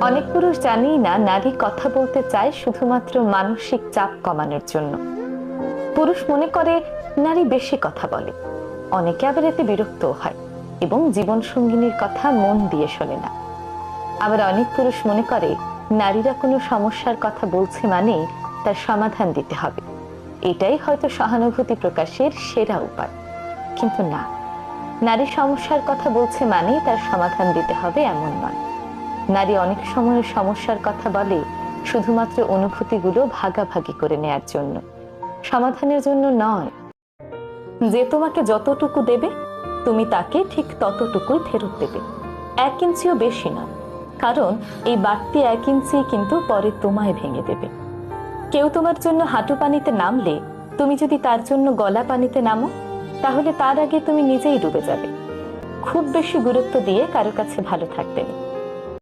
অনেক পুরুষ জানেই না নারী কথা বলতে চায় শুধুমাত্র মানসিক চাপ কমানোর জন্য। পুরুষ মনে করে নারী বেশি কথা বলে, অনেকে আবার এতে বিরক্ত হয় এবং জীবন সঙ্গিনীর কথা মন দিয়ে শোনে না। আবার অনেক পুরুষ মনে করে নারীরা কোনো সমস্যার কথা বলছে মানে তার সমাধান দিতে হবে, এটাই হয়তো সহানুভূতি প্রকাশের সেরা উপায়। কিন্তু না, নারী সমস্যার কথা বলছে মানে তার সমাধান দিতে হবে এমন নয়। নারী অনেক সময় সমস্যার কথা বলে শুধুমাত্র অনুভূতিগুলো ভাগাভাগি করে নেয়ার জন্য, সমাধানের জন্য নয়। যে তোমাকে যতটুকু দেবে তুমি তাকে ঠিক ততটুকুই ফেরত দেবে, 1 ইঞ্চিও বেশি নয়। কারণ এই বাড়তি 1 ইঞ্চি কিন্তু পরে তোমায় ভেঙে দেবে। কেউ তোমার জন্য হাঁটু পানিতে নামলে তুমি যদি তার জন্য গলা পানিতে নামো, তাহলে তার আগে তুমি নিজেই ডুবে যাবে। খুব বেশি গুরুত্ব দিয়ে কারো কাছে ভালো থাকবে না।